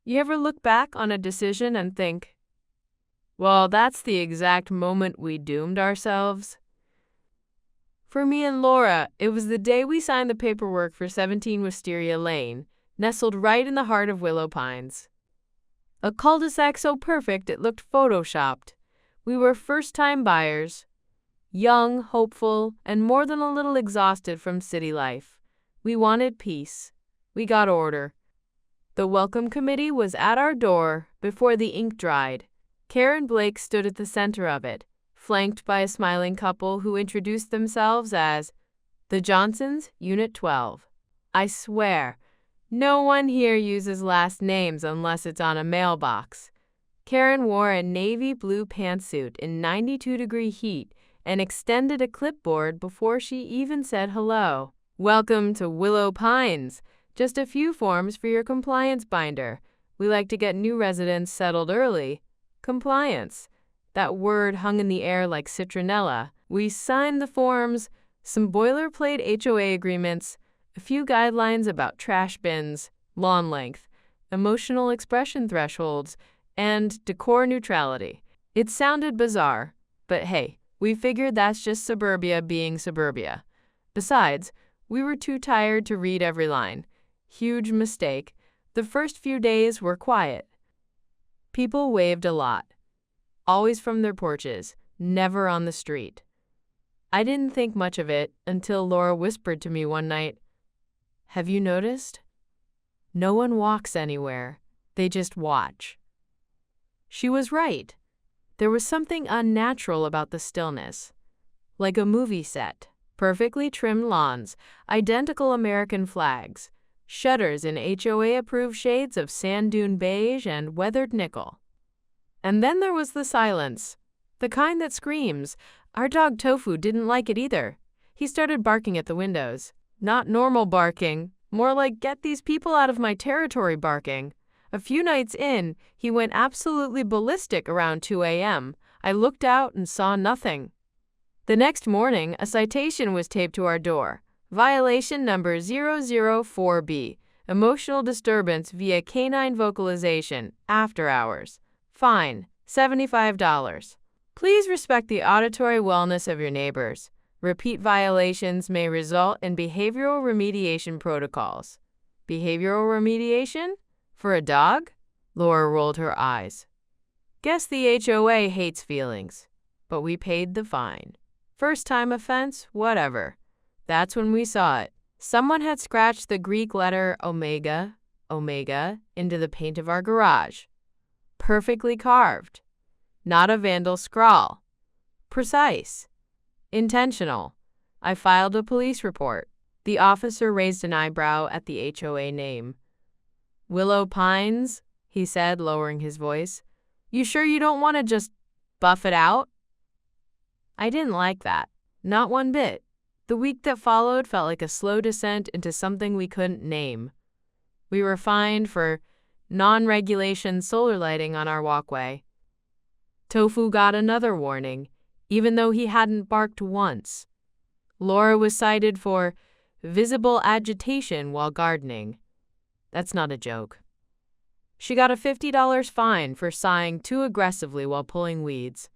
You ever look back on a decision and think, well, that's the exact moment we doomed ourselves? For me and Laura, it was the day we signed the paperwork for 17 Wisteria Lane, nestled right in the heart of Willow Pines. A cul-de-sac so perfect it looked photoshopped. We were first-time buyers, young, hopeful, and more than a little exhausted from city life. We wanted peace. We got order. The welcome committee was at our door before the ink dried. Karen Blake stood at the center of it, flanked by a smiling couple who introduced themselves as the Johnsons, Unit 12. I swear, no one here uses last names unless it's on a mailbox. Karen wore a navy blue pantsuit in 92-degree heat and extended a clipboard before she even said hello. Welcome to Willow Pines. Just a few forms for your compliance binder. We like to get new residents settled early. Compliance. That word hung in the air like citronella. We signed the forms, some boilerplate HOA agreements, a few guidelines about trash bins, lawn length, emotional expression thresholds, and decor neutrality. It sounded bizarre, but hey, we figured that's just suburbia being suburbia. Besides, we were too tired to read every line. Huge mistake. The first few days were quiet. People waved a lot. Always from their porches, never on the street. I didn't think much of it until Laura whispered to me one night, "Have you noticed? No one walks anywhere. They just watch." She was right. There was something unnatural about the stillness. Like a movie set. Perfectly trimmed lawns, identical American flags, shutters in HOA-approved shades of sand dune beige and weathered nickel. And then there was the silence, the kind that screams. Our dog Tofu didn't like it either. He started barking at the windows. Not normal barking, more like get these people out of my territory barking. A few nights in, he went absolutely ballistic around 2 a.m. I looked out and saw nothing. The next morning, a citation was taped to our door. Violation number 004B, emotional disturbance via canine vocalization, after hours. Fine, $75. Please respect the auditory wellness of your neighbors. Repeat violations may result in behavioral remediation protocols. Behavioral remediation? For a dog? Laura rolled her eyes. Guess the HOA hates feelings. But we paid the fine. First-time offense, whatever. That's when we saw it. Someone had scratched the Greek letter omega, into the paint of our garage. Perfectly carved. Not a vandal scrawl. Precise. Intentional. I filed a police report. The officer raised an eyebrow at the HOA name. Willow Pines, he said, lowering his voice. You sure you don't want to just buff it out? I didn't like that. Not one bit. The week that followed felt like a slow descent into something we couldn't name. We were fined for non-regulation solar lighting on our walkway. Tofu got another warning, even though he hadn't barked once. Laura was cited for visible agitation while gardening. That's not a joke. She got a $50 fine for sighing too aggressively while pulling weeds.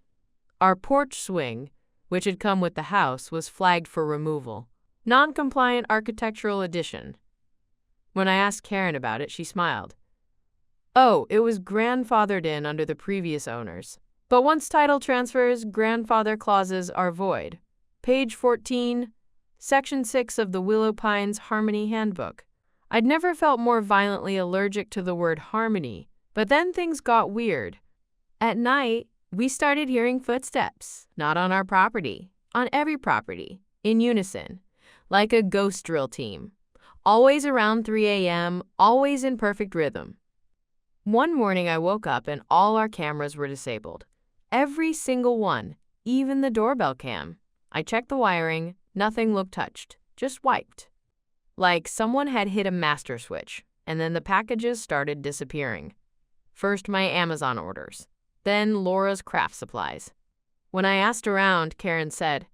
Our porch swing, which had come with the house, was flagged for removal. Non-compliant architectural addition. When I asked Karen about it, she smiled. Oh, it was grandfathered in under the previous owners. But once title transfers, grandfather clauses are void. Page 14, Section 6 of the Willow Pines Harmony Handbook. I'd never felt more violently allergic to the word harmony, but then things got weird. At night, we started hearing footsteps, not on our property, on every property, in unison, like a ghost drill team. Always around 3 a.m., always in perfect rhythm. One morning I woke up and all our cameras were disabled. Every single one, even the doorbell cam. I checked the wiring, nothing looked touched, just wiped. Like someone had hit a master switch, and then the packages started disappearing. First my Amazon orders. Then Laura's craft supplies. When I asked around, Karen said,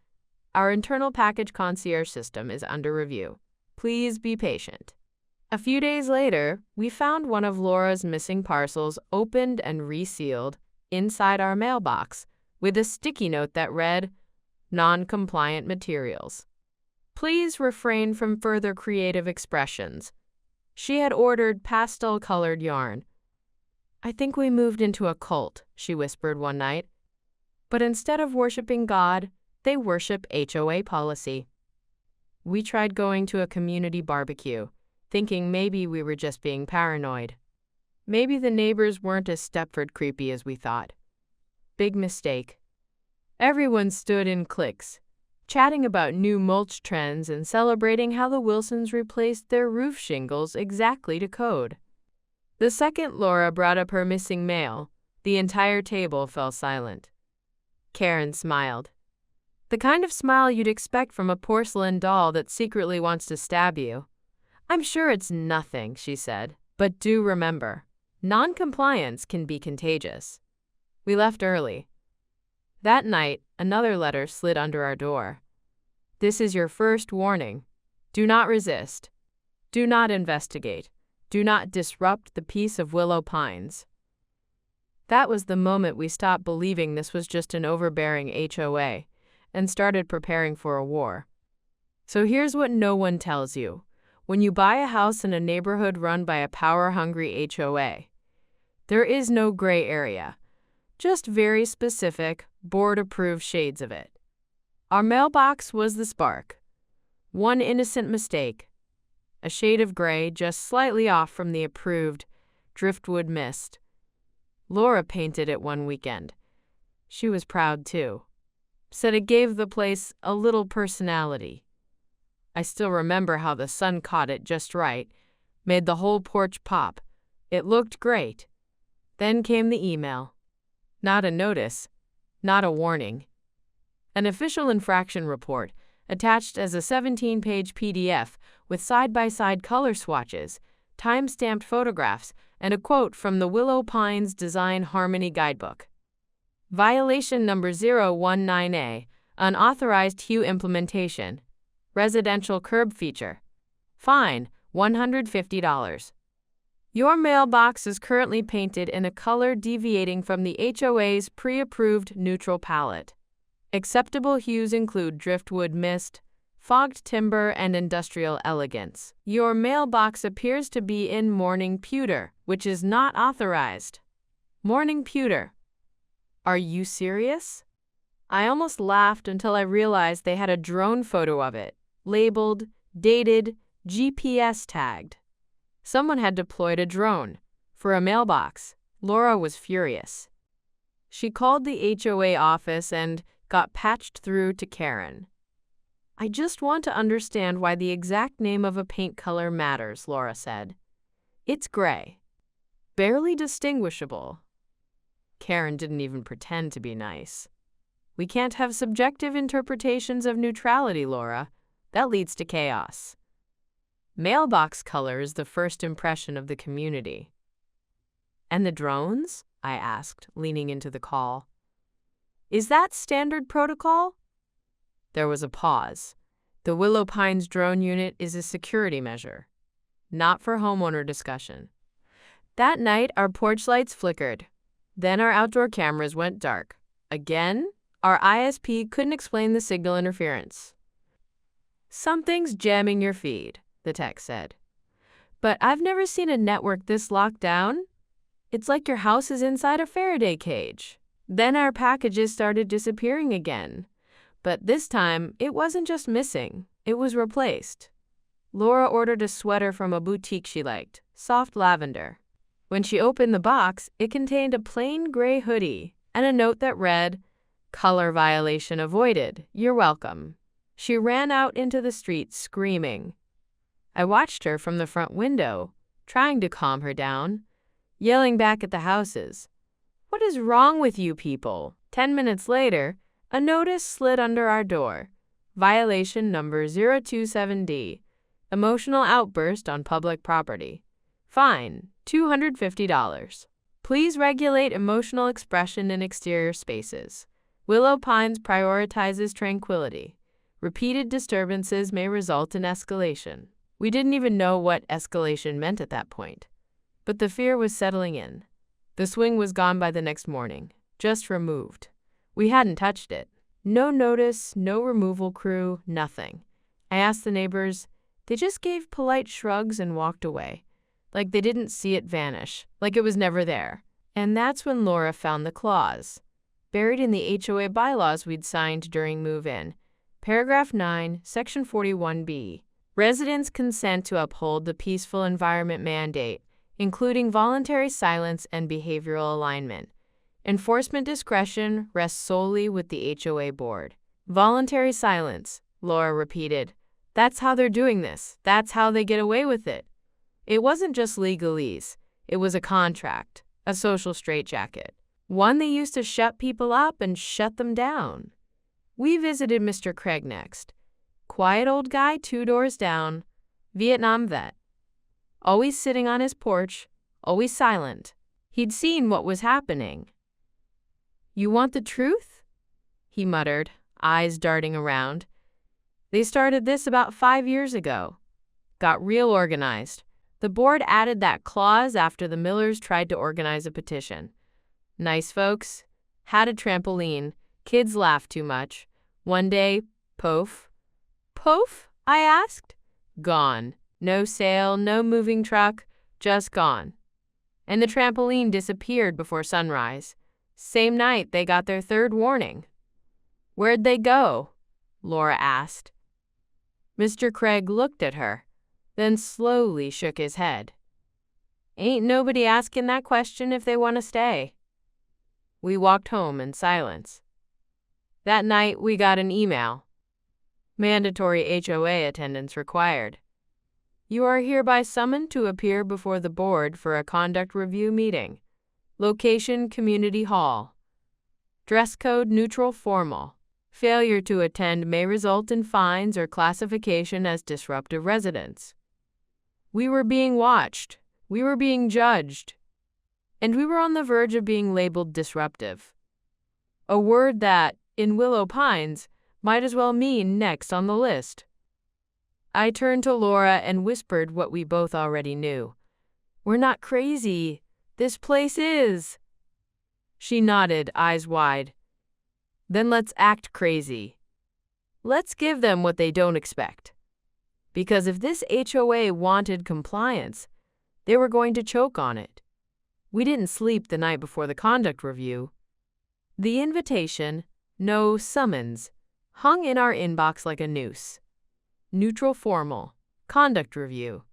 "Our internal package concierge system is under review. Please be patient." A few days later, we found one of Laura's missing parcels opened and resealed inside our mailbox with a sticky note that read, "Non-compliant materials. Please refrain from further creative expressions." She had ordered pastel-colored yarn. "I think we moved into a cult," she whispered one night. But instead of worshiping God, they worship HOA policy. We tried going to a community barbecue, thinking maybe we were just being paranoid. Maybe the neighbors weren't as Stepford creepy as we thought. Big mistake. Everyone stood in cliques, chatting about new mulch trends and celebrating how the Wilsons replaced their roof shingles exactly to code. The second Laura brought up her missing mail, the entire table fell silent. Karen smiled. The kind of smile you'd expect from a porcelain doll that secretly wants to stab you. "I'm sure it's nothing," she said, "but do remember, non-compliance can be contagious." We left early. That night, another letter slid under our door. "This is your first warning. Do not resist. Do not investigate. Do not disrupt the peace of Willow Pines." That was the moment we stopped believing this was just an overbearing HOA and started preparing for a war. So here's what no one tells you. When you buy a house in a neighborhood run by a power-hungry HOA, there is no gray area, just very specific, board-approved shades of it. Our mailbox was the spark. One innocent mistake. A shade of gray just slightly off from the approved driftwood mist. Laura painted it one weekend. She was proud too. Said it gave the place a little personality. I still remember how the sun caught it just right, made the whole porch pop. It looked great. Then came the email. Not a notice, not a warning. An official infraction report, attached as a 17-page PDF with side-by-side color swatches, time-stamped photographs, and a quote from the Willow Pines Design Harmony Guidebook. Violation number 019A, unauthorized hue implementation. Residential curb feature. Fine, $150. Your mailbox is currently painted in a color deviating from the HOA's pre-approved neutral palette. Acceptable hues include driftwood mist, fogged timber, and industrial elegance. Your mailbox appears to be in morning pewter, which is not authorized. Morning pewter. Are you serious? I almost laughed until I realized they had a drone photo of it, labeled, dated, GPS tagged. Someone had deployed a drone for a mailbox. Laura was furious. She called the HOA office and got patched through to Karen. "I just want to understand why the exact name of a paint color matters," Laura said. "It's gray. Barely distinguishable." Karen didn't even pretend to be nice. "We can't have subjective interpretations of neutrality, Laura. That leads to chaos. Mailbox color is the first impression of the community." "And the drones?" I asked, leaning into the call. "Is that standard protocol?" There was a pause. The Willow Pines drone unit is a security measure, not for homeowner discussion. That night, our porch lights flickered. Then our outdoor cameras went dark. Again, our ISP couldn't explain the signal interference. "Something's jamming your feed," the tech said. "But I've never seen a network this locked down. It's like your house is inside a Faraday cage." Then our packages started disappearing again. But this time, it wasn't just missing, it was replaced. Laura ordered a sweater from a boutique she liked, soft lavender. When she opened the box, it contained a plain gray hoodie and a note that read, "Color violation avoided. You're welcome." She ran out into the street screaming. I watched her from the front window, trying to calm her down, yelling back at the houses. "What is wrong with you people?" 10 minutes later, a notice slid under our door. Violation number 027D. Emotional outburst on public property. Fine, $250. Please regulate emotional expression in exterior spaces. Willow Pines prioritizes tranquility. Repeated disturbances may result in escalation. We didn't even know what escalation meant at that point. But the fear was settling in. The swing was gone by the next morning, just removed. We hadn't touched it. No notice, no removal crew, nothing. I asked the neighbors. They just gave polite shrugs and walked away, like they didn't see it vanish, like it was never there. And that's when Laura found the clause, buried in the HOA bylaws we'd signed during move-in. Paragraph 9, Section 41B. Residents consent to uphold the peaceful environment mandate, including voluntary silence and behavioral alignment. Enforcement discretion rests solely with the HOA board. Voluntary silence, Laura repeated. That's how they're doing this. That's how they get away with it. It wasn't just legalese. It was a contract, a social straitjacket. One they used to shut people up and shut them down. We visited Mr. Craig next. Quiet old guy 2 doors down, Vietnam vet. Always sitting on his porch, always silent. He'd seen what was happening. "You want the truth?" he muttered, eyes darting around. "They started this about 5 years ago. Got real organized. The board added that clause after the Millers tried to organize a petition. Nice folks. Had a trampoline. Kids laughed too much. One day, poof." "Poof?" I asked. "Gone. No sale, no moving truck, just gone. And the trampoline disappeared before sunrise. Same night they got their 3rd warning." "Where'd they go?" Laura asked. Mr. Craig looked at her, then slowly shook his head. "Ain't nobody asking that question if they want to stay." We walked home in silence. That night we got an email. Mandatory HOA attendance required. You are hereby summoned to appear before the board for a conduct review meeting. Location, Community Hall. Dress code, neutral formal. Failure to attend may result in fines or classification as disruptive residence. We were being watched. We were being judged. And we were on the verge of being labeled disruptive. A word that, in Willow Pines, might as well mean next on the list. I turned to Laura and whispered what we both already knew. "We're not crazy. This place is." She nodded, eyes wide. "Then let's act crazy. Let's give them what they don't expect. Because if this HOA wanted compliance, they were going to choke on it." We didn't sleep the night before the conduct review. The invitation, no summons, hung in our inbox like a noose. Neutral formal, conduct review.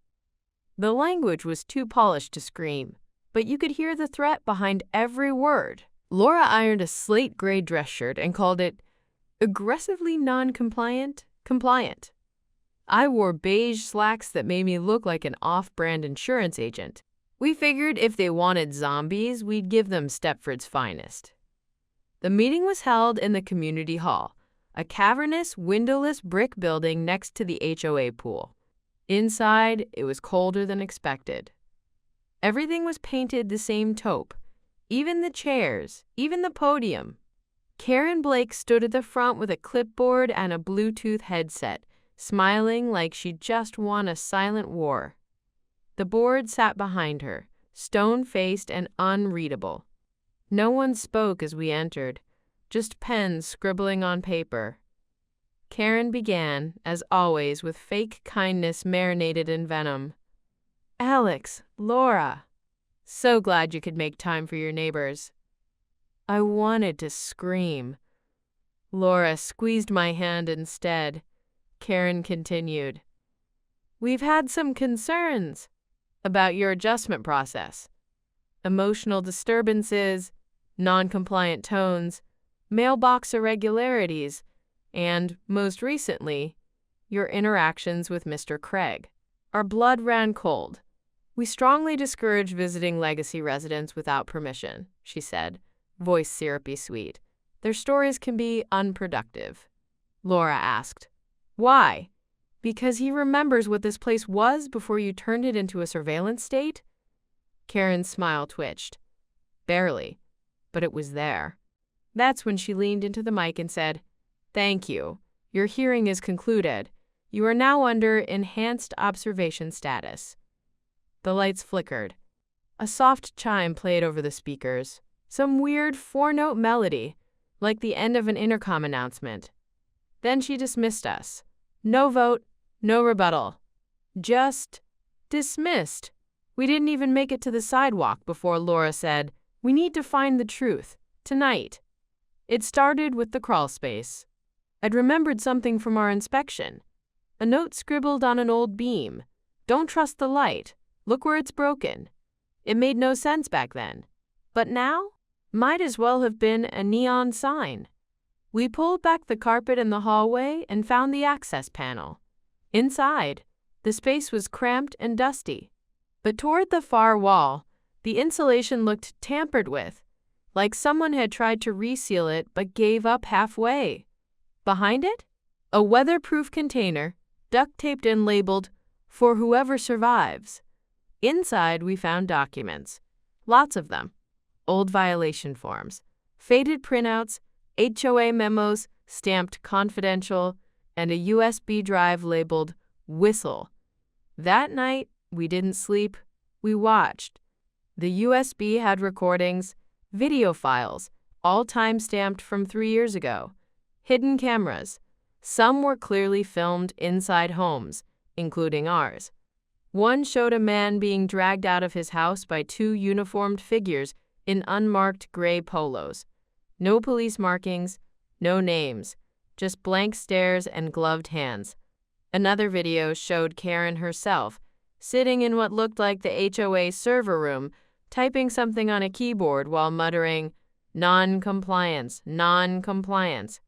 The language was too polished to scream, but you could hear the threat behind every word. Laura ironed a slate gray dress shirt and called it aggressively non-compliant, compliant. I wore beige slacks that made me look like an off-brand insurance agent. We figured if they wanted zombies, we'd give them Stepford's finest. The meeting was held in the community hall, a cavernous, windowless brick building next to the HOA pool. Inside, it was colder than expected. Everything was painted the same taupe, even the chairs, even the podium. Karen Blake stood at the front with a clipboard and a Bluetooth headset, smiling like she'd just won a silent war. The board sat behind her, stone-faced and unreadable. No one spoke as we entered, just pens scribbling on paper. Karen began, as always, with fake kindness marinated in venom. "Alex, Laura, so glad you could make time for your neighbors." I wanted to scream. Laura squeezed my hand instead. Karen continued. "We've had some concerns about your adjustment process. Emotional disturbances, non-compliant tones, mailbox irregularities, and, most recently, your interactions with Mr. Craig. Our blood ran cold. We strongly discourage visiting legacy residents without permission," she said, voice syrupy sweet. "Their stories can be unproductive." Laura asked, "Why? Because he remembers what this place was before you turned it into a surveillance state?" Karen's smile twitched. Barely, but it was there. That's when she leaned into the mic and said, "Thank you. Your hearing is concluded. You are now under enhanced observation status. The lights flickered. A soft chime played over the speakers. Some weird four-note melody, like the end of an intercom announcement. Then she dismissed us. No vote, no rebuttal. Just dismissed. We didn't even make it to the sidewalk before Laura said, "We need to find the truth. Tonight." It started with the crawl space. I'd remembered something from our inspection. A note scribbled on an old beam. "Don't trust the light. Look where it's broken." It made no sense back then. But now? Might as well have been a neon sign. We pulled back the carpet in the hallway and found the access panel. Inside, the space was cramped and dusty. But toward the far wall, the insulation looked tampered with, like someone had tried to reseal it but gave up halfway. Behind it, a weatherproof container, duct-taped and labeled, "For whoever survives." Inside, we found documents. Lots of them. Old violation forms, faded printouts, HOA memos stamped confidential, and a USB drive labeled "Whistle." That night, we didn't sleep. We watched. The USB had recordings, video files, all time-stamped from 3 years ago. Hidden cameras. Some were clearly filmed inside homes, including ours. One showed a man being dragged out of his house by 2 uniformed figures in unmarked gray polos. No police markings, no names, just blank stares and gloved hands. Another video showed Karen herself, sitting in what looked like the HOA server room, typing something on a keyboard while muttering, "Non-compliance, non-compliance,"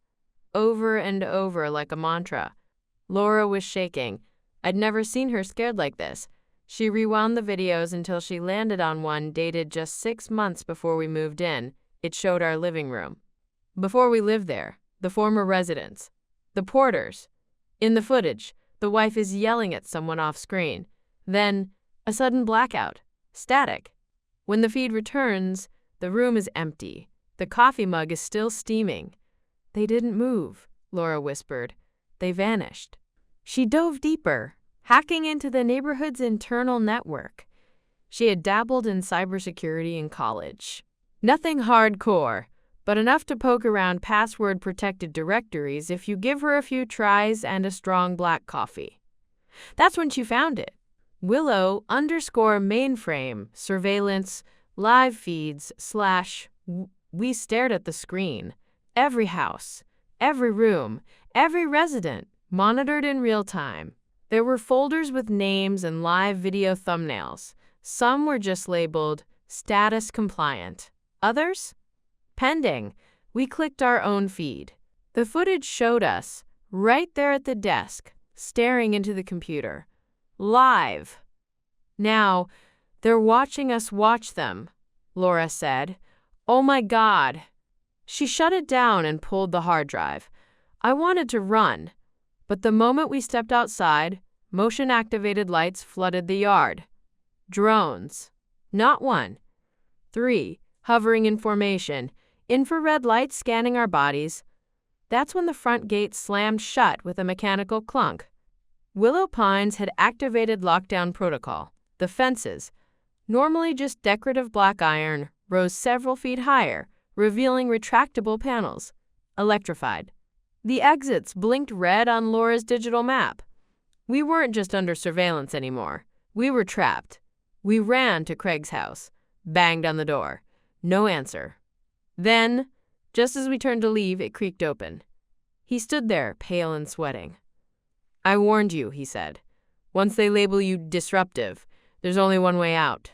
over and over like a mantra. Laura was shaking. I'd never seen her scared like this. She rewound the videos until she landed on one dated just 6 months before we moved in. It showed our living room. Before we lived there, the former residents, the porters. In the footage, the wife is yelling at someone off screen. Then, a sudden blackout. Static. When the feed returns, the room is empty. The coffee mug is still steaming. "They didn't move," Laura whispered. "They vanished." She dove deeper, hacking into the neighborhood's internal network. She had dabbled in cybersecurity in college. Nothing hardcore, but enough to poke around password-protected directories if you give her a few tries and a strong black coffee. That's when she found it. Willow_mainframe surveillance live feeds / We stared at the screen. Every house, every room, every resident, monitored in real time. There were folders with names and live video thumbnails. Some were just labeled status compliant. Others? Pending. We clicked our own feed. The footage showed us, right there at the desk, staring into the computer. Live. "Now, they're watching us watch them," Laura said. "Oh my God." She shut it down and pulled the hard drive. I wanted to run. But the moment we stepped outside, motion-activated lights flooded the yard. Drones. Not 1. 3. Hovering in formation. Infrared lights scanning our bodies. That's when the front gate slammed shut with a mechanical clunk. Willow Pines had activated lockdown protocol. The fences, normally just decorative black iron, rose several feet higher, revealing retractable panels. Electrified. The exits blinked red on Laura's digital map. We weren't just under surveillance anymore. We were trapped. We ran to Craig's house, banged on the door. No answer. Then, just as we turned to leave, it creaked open. He stood there, pale and sweating. "I warned you," he said. "Once they label you disruptive, there's only one way out."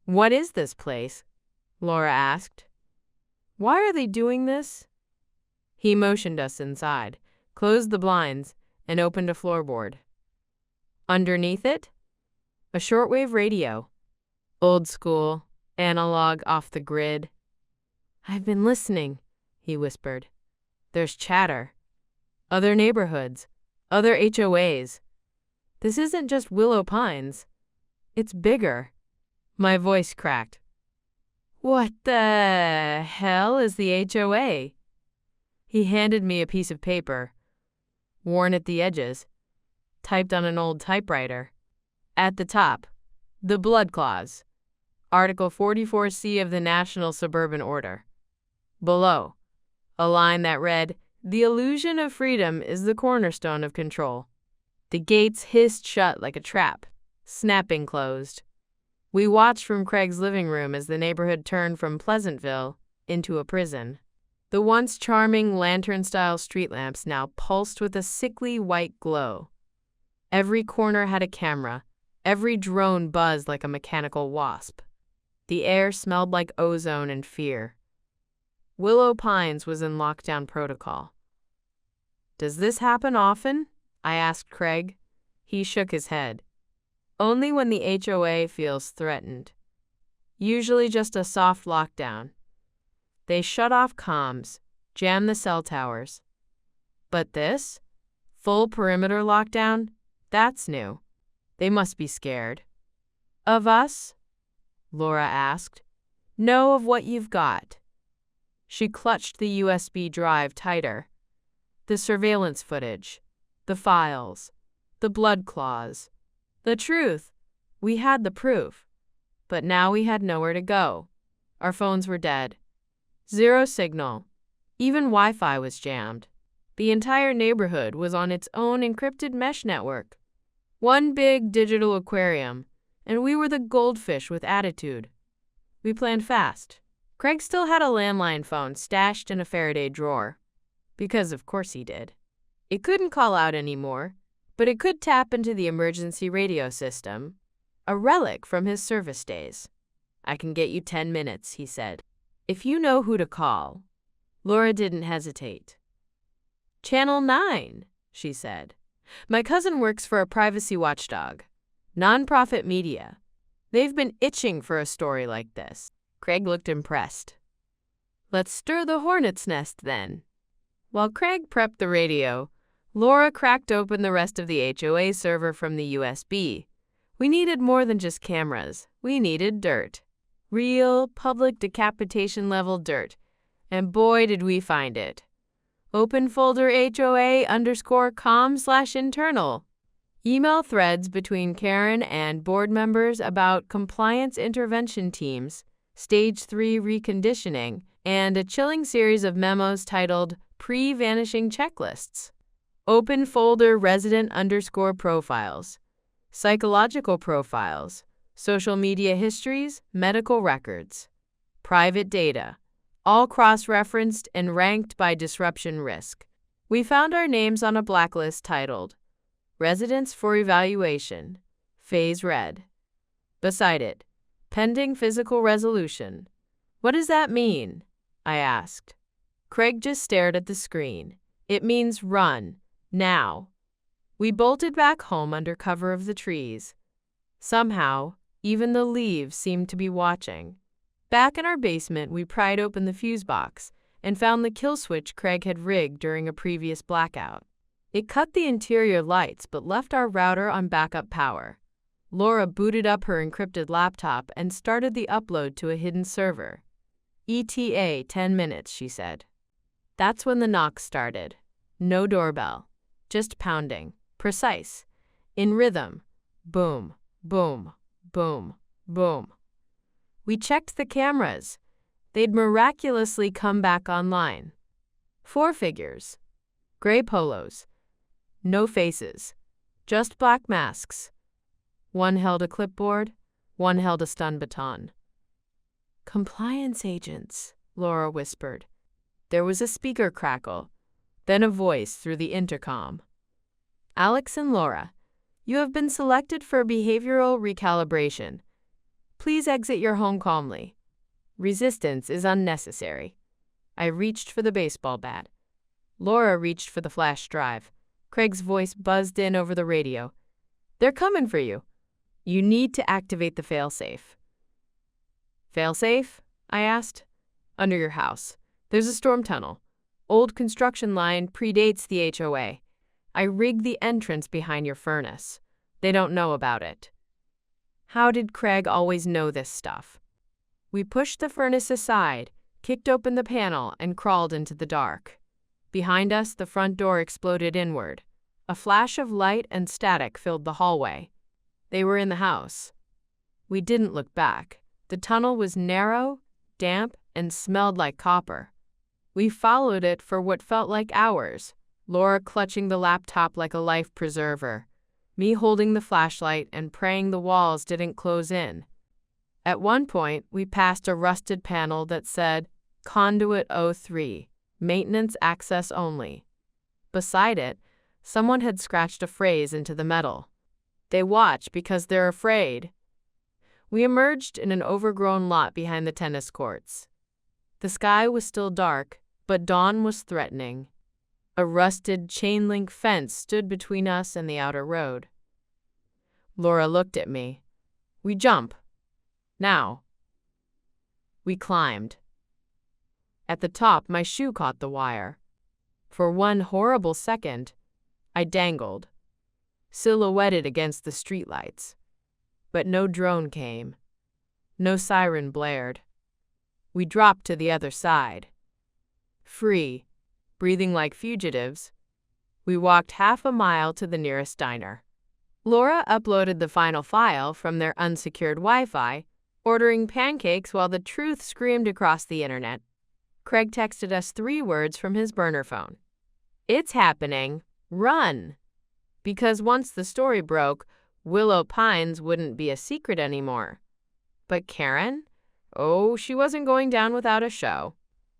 "What is this place?" Laura asked. "Why are they doing this?" He motioned us inside, closed the blinds, and opened a floorboard. Underneath it, a shortwave radio. Old school, analog, off the grid. "I've been listening," he whispered. "There's chatter. Other neighborhoods, other HOAs. This isn't just Willow Pines. It's bigger." My voice cracked. "What the hell is the HOA?" He handed me a piece of paper, worn at the edges. typed on an old typewriter. At the top, the blood clause, Article 44C of the National Suburban Order. Below, a line that read, "The illusion of freedom is the cornerstone of control." The gates hissed shut like a trap, snapping closed. We watched from Craig's living room as the neighborhood turned from Pleasantville into a prison. The once charming lantern-style street lamps now pulsed with a sickly white glow. Every corner had a camera. Every drone buzzed like a mechanical wasp. The air smelled like ozone and fear. Willow Pines was in lockdown protocol. "Does this happen often?" I asked Craig. He shook his head. "Only when the HOA feels threatened. Usually just a soft lockdown. They shut off comms, jam the cell towers. But this? Full perimeter lockdown? That's new. They must be scared." "Of us?" Laura asked. "No, of what you've got." She clutched the USB drive tighter. The surveillance footage, the files, the blood clause. The truth. We had the proof. But now we had nowhere to go. Our phones were dead. Zero signal. Even Wi-Fi was jammed. The entire neighborhood was on its own encrypted mesh network. One big digital aquarium, and we were the goldfish with attitude. We planned fast. Craig still had a landline phone stashed in a Faraday drawer. Because of course he did. It couldn't call out anymore, but it could tap into the emergency radio system. A relic from his service days. "I can get you 10 minutes, he said. "If you know who to call." Laura didn't hesitate. "Channel 9, she said. "My cousin works for a privacy watchdog. Nonprofit media. They've been itching for a story like this." Craig looked impressed. "Let's stir the hornet's nest then." While Craig prepped the radio, Laura cracked open the rest of the HOA server from the USB. We needed more than just cameras. We needed dirt. Real, public decapitation-level dirt. And boy, did we find it. Open folder HOA_com/internal. Email threads between Karen and board members about compliance intervention teams, Stage 3 reconditioning, and a chilling series of memos titled Pre-Vanishing Checklists. Open folder resident_profiles, psychological profiles, social media histories, medical records, private data, all cross-referenced and ranked by disruption risk. We found our names on a blacklist titled Residents for Evaluation, Phase Red. Beside it, Pending Physical Resolution. "What does that mean?" I asked. Craig just stared at the screen. "It means run, now." We bolted back home under cover of the trees. Somehow, even the leaves seemed to be watching. Back in our basement, we pried open the fuse box and found the kill switch Craig had rigged during a previous blackout. It cut the interior lights but left our router on backup power. Laura booted up her encrypted laptop and started the upload to a hidden server. ETA 10 minutes, she said. That's when the knock started. No doorbell, just pounding, precise, in rhythm. Boom, boom, boom, boom. We checked the cameras. They'd miraculously come back online. 4 figures. Gray polos. No faces. Just black masks. One held a clipboard. One held a stun baton. "Compliance agents," Laura whispered. There was a speaker crackle, then a voice through the intercom. "Alex and Laura, you have been selected for behavioral recalibration. Please exit your home calmly. Resistance is unnecessary." I reached for the baseball bat. Laura reached for the flash drive. Craig's voice buzzed in over the radio. "They're coming for you. You need to activate the failsafe." "Failsafe?" I asked. "Under your house. There's a storm tunnel. Old construction line predates the HOA. I rigged the entrance behind your furnace. They don't know about it." How did Craig always know this stuff? We pushed the furnace aside, kicked open the panel, and crawled into the dark. Behind us, the front door exploded inward. A flash of light and static filled the hallway. They were in the house. We didn't look back. The tunnel was narrow, damp, and smelled like copper. We followed it for what felt like hours, Laura clutching the laptop like a life preserver, me holding the flashlight and praying the walls didn't close in. At one point, we passed a rusted panel that said, Conduit 03, Maintenance Access Only. Beside it, someone had scratched a phrase into the metal. They watch because they're afraid. We emerged in an overgrown lot behind the tennis courts. The sky was still dark, but dawn was threatening. A rusted chain-link fence stood between us and the outer road. Laura looked at me. We jump. Now. We climbed. At the top, my shoe caught the wire. For one horrible second, I dangled, silhouetted against the streetlights. But no drone came. No siren blared. We dropped to the other side. Free, breathing like fugitives, we walked half a mile to the nearest diner. Laura uploaded the final file from their unsecured Wi-Fi, ordering pancakes while the truth screamed across the internet. Craig texted us 3 words from his burner phone. It's happening. Run! Because once the story broke, Willow Pines wouldn't be a secret anymore. But Karen? Oh, she wasn't going down without a show.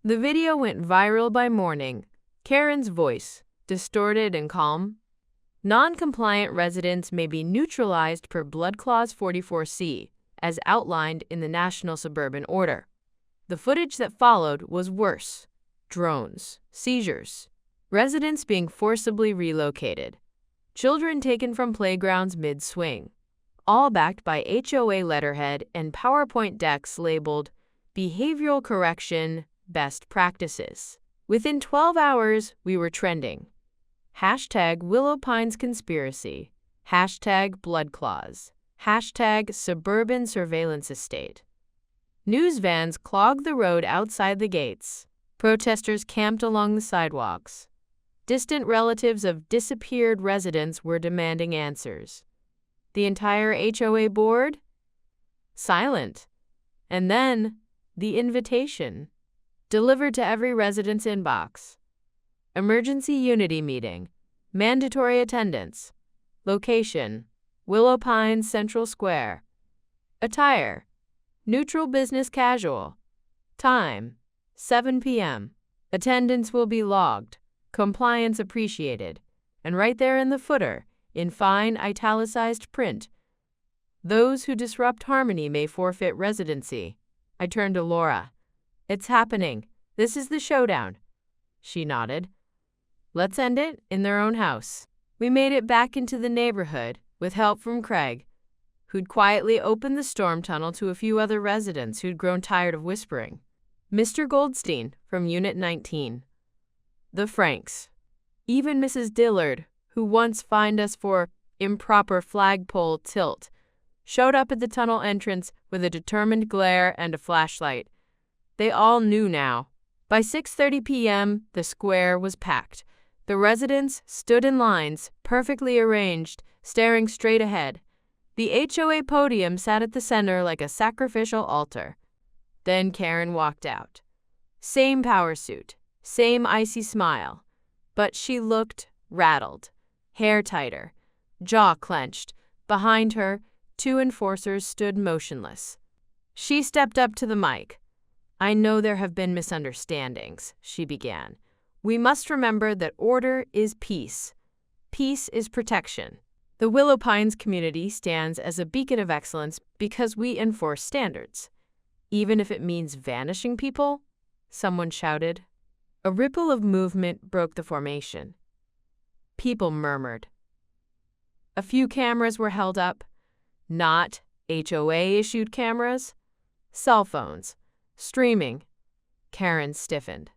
The video went viral by morning. Karen's voice, distorted and calm. Non-compliant residents may be neutralized per Blood Clause 44C, as outlined in the National Suburban Order. The footage that followed was worse. Drones, seizures, residents being forcibly relocated, children taken from playgrounds mid-swing, all backed by HOA letterhead and PowerPoint decks labeled Behavioral Correction Best Practices. Within 12 hours, we were trending. Hashtag Willow Pines Conspiracy. Hashtag Blood Clause. Hashtag Suburban Surveillance Estate. News vans clogged the road outside the gates. Protesters camped along the sidewalks. Distant relatives of disappeared residents were demanding answers. The entire HOA board? Silent. And then, the invitation. Delivered to every resident's inbox. Emergency Unity Meeting. Mandatory attendance. Location. Willow Pines Central Square. Attire. Neutral business casual. Time. 7 p.m. Attendance will be logged. Compliance appreciated. And right there in the footer, in fine italicized print, those who disrupt harmony may forfeit residency. I turned to Laura. It's happening. This is the showdown. She nodded. Let's end it in their own house. We made it back into the neighborhood with help from Craig, who'd quietly opened the storm tunnel to a few other residents who'd grown tired of whispering. Mr. Goldstein from Unit 19. The Franks. Even Mrs. Dillard, who once fined us for improper flagpole tilt, showed up at the tunnel entrance with a determined glare and a flashlight. They all knew now. By 6:30 p.m., the square was packed. The residents stood in lines, perfectly arranged, staring straight ahead. The HOA podium sat at the center like a sacrificial altar. Then Karen walked out. Same power suit, same icy smile. But she looked rattled, hair tighter, jaw clenched. Behind her, 2 enforcers stood motionless. She stepped up to the mic. I know there have been misunderstandings, she began. We must remember that order is peace. Peace is protection. The Willow Pines community stands as a beacon of excellence because we enforce standards. Even if it means vanishing people, someone shouted. A ripple of movement broke the formation. People murmured. A few cameras were held up. Not HOA-issued cameras. Cell phones. Streaming. Karen stiffened.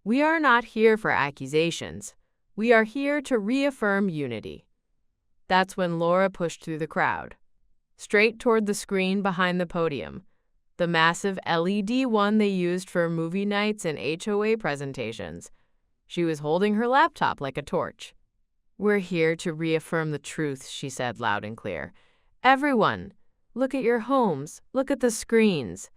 We are not here for accusations. We are here to reaffirm unity. That's when Laura pushed through the crowd, straight toward the screen behind the podium, the massive LED one they used for movie nights and HOA presentations. She was holding her laptop like a torch. "We're here to reaffirm the truth," she said loud and clear. "Everyone, look at your homes. Look at the screens."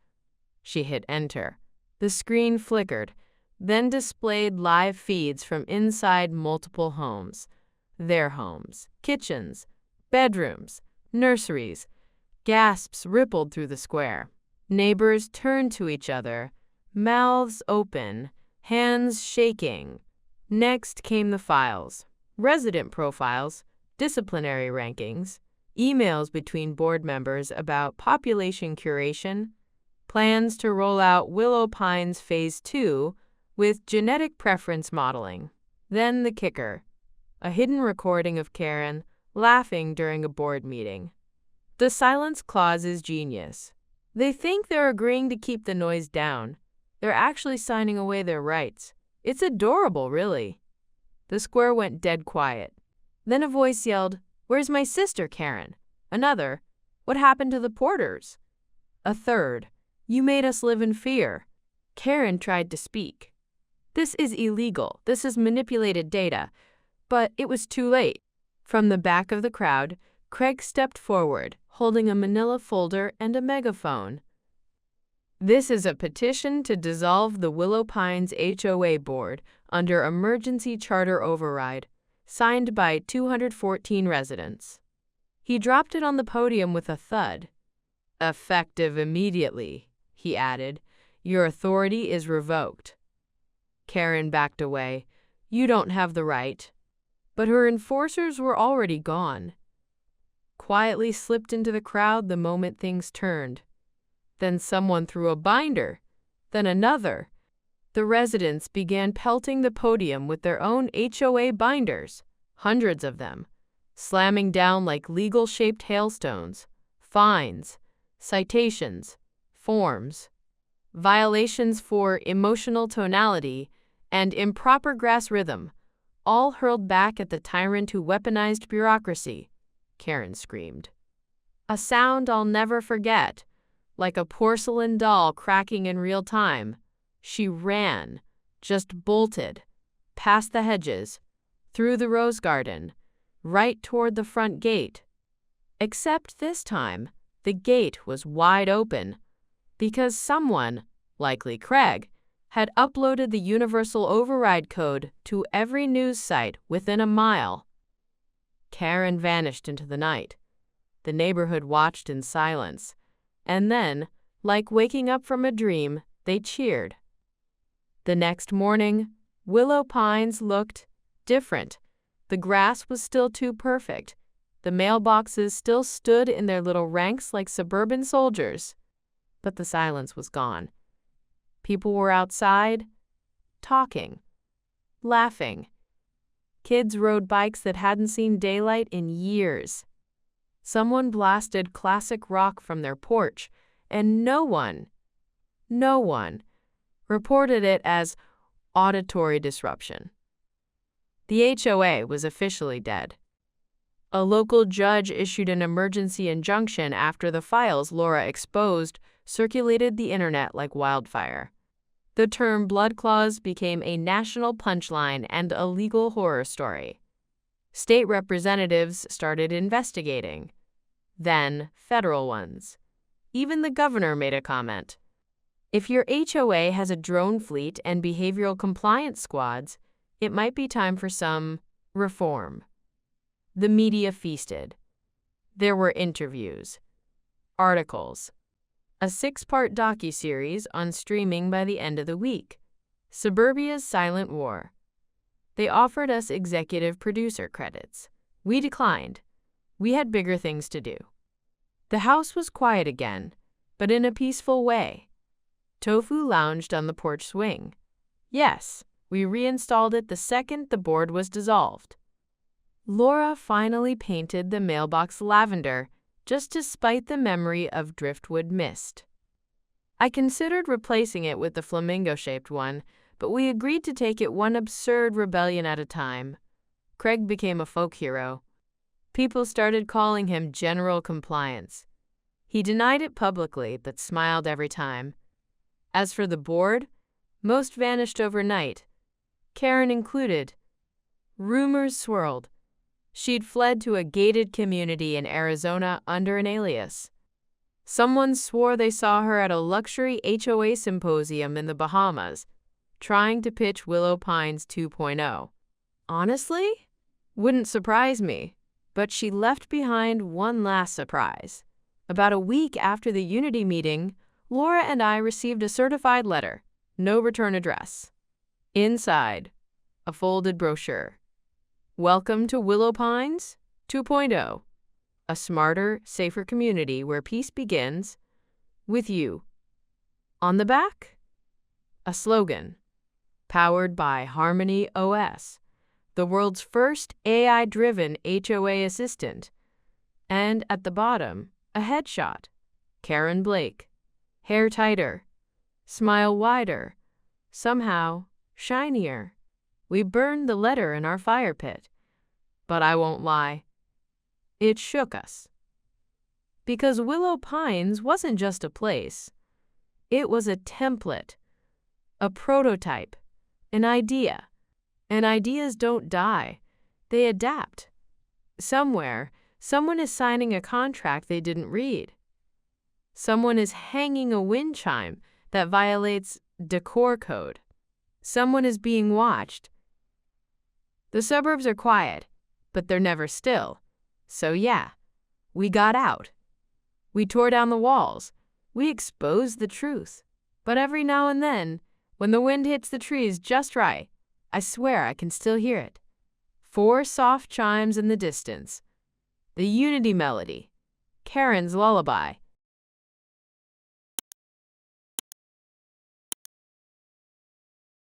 She hit enter. The screen flickered, then displayed live feeds from inside multiple homes. Their homes, kitchens, bedrooms, nurseries. Gasps rippled through the square. Neighbors turned to each other, mouths open, hands shaking. Next came the files. Resident profiles, disciplinary rankings, emails between board members about population curation, plans to roll out Willow Pines Phase 2 with genetic preference modeling. Then the kicker, a hidden recording of Karen laughing during a board meeting. The silence clause is genius. They think they're agreeing to keep the noise down. They're actually signing away their rights. It's adorable, really. The square went dead quiet. Then a voice yelled, "Where's my sister, Karen?" Another, "What happened to the Porters?" A third, "You made us live in fear." Karen tried to speak. "This is illegal. This is manipulated data." But it was too late. From the back of the crowd, Craig stepped forward, holding a manila folder and a megaphone. "This is a petition to dissolve the Willow Pines HOA board under emergency charter override, signed by 214 residents." He dropped it on the podium with a thud. "Effective immediately," he added. "Your authority is revoked." Karen backed away. "You don't have the right." But her enforcers were already gone. Quietly slipped into the crowd the moment things turned. Then someone threw a binder. Then another. The residents began pelting the podium with their own HOA binders, hundreds of them, slamming down like legal-shaped hailstones. Fines, citations, forms, violations for emotional tonality and improper grass rhythm, all hurled back at the tyrant who weaponized bureaucracy, Karen screamed. A sound I'll never forget, like a porcelain doll cracking in real time. She ran, just bolted, past the hedges, through the rose garden, right toward the front gate. Except this time, the gate was wide open, because someone, likely Craig, had uploaded the universal override code to every news site within a mile. Karen vanished into the night. The neighborhood watched in silence, and then, like waking up from a dream, they cheered. The next morning, Willow Pines looked different. The grass was still too perfect. The mailboxes still stood in their little ranks like suburban soldiers. But the silence was gone. People were outside, talking, laughing. Kids rode bikes that hadn't seen daylight in years. Someone blasted classic rock from their porch, and no one reported it as auditory disruption. The HOA was officially dead. A local judge issued an emergency injunction after the files Laura exposed circulated the internet like wildfire. The term blood clause became a national punchline and a legal horror story. State representatives started investigating. Then federal ones. Even the governor made a comment. If your HOA has a drone fleet and behavioral compliance squads, it might be time for some reform. The media feasted. There were interviews, articles, a 6-part docuseries on streaming by the end of the week, Suburbia's Silent War. They offered us executive producer credits. We declined. We had bigger things to do. The house was quiet again, but in a peaceful way. Tofu lounged on the porch swing. Yes, we reinstalled it the second the board was dissolved. Laura finally painted the mailbox lavender, just to spite the memory of driftwood mist. I considered replacing it with the flamingo-shaped one, but we agreed to take it one absurd rebellion at a time. Craig became a folk hero. People started calling him General Compliance. He denied it publicly, but smiled every time. As for the board, most vanished overnight, Karen included. Rumors swirled. She'd fled to a gated community in Arizona under an alias. Someone swore they saw her at a luxury HOA symposium in the Bahamas, trying to pitch Willow Pines 2.0. Honestly? Wouldn't surprise me. But she left behind one last surprise. About a week after the Unity meeting, Laura and I received a certified letter, no return address. Inside, a folded brochure. Welcome to Willow Pines 2.0, a smarter, safer community where peace begins with you. On the back, a slogan, powered by Harmony OS, the world's first AI-driven HOA assistant. And at the bottom, a headshot. Karen Blake. Hair tighter. Smile wider. Somehow, shinier. We burned the letter in our fire pit. But I won't lie. It shook us. Because Willow Pines wasn't just a place. It was a template, a prototype, an idea. And ideas don't die. They adapt. Somewhere, someone is signing a contract they didn't read. Someone is hanging a wind chime that violates decor code. Someone is being watched. The suburbs are quiet, but they're never still. So yeah, we got out. We tore down the walls. We exposed the truth. But every now and then, when the wind hits the trees just right, I swear I can still hear it. 4 soft chimes in the distance. The Unity melody. Karen's lullaby.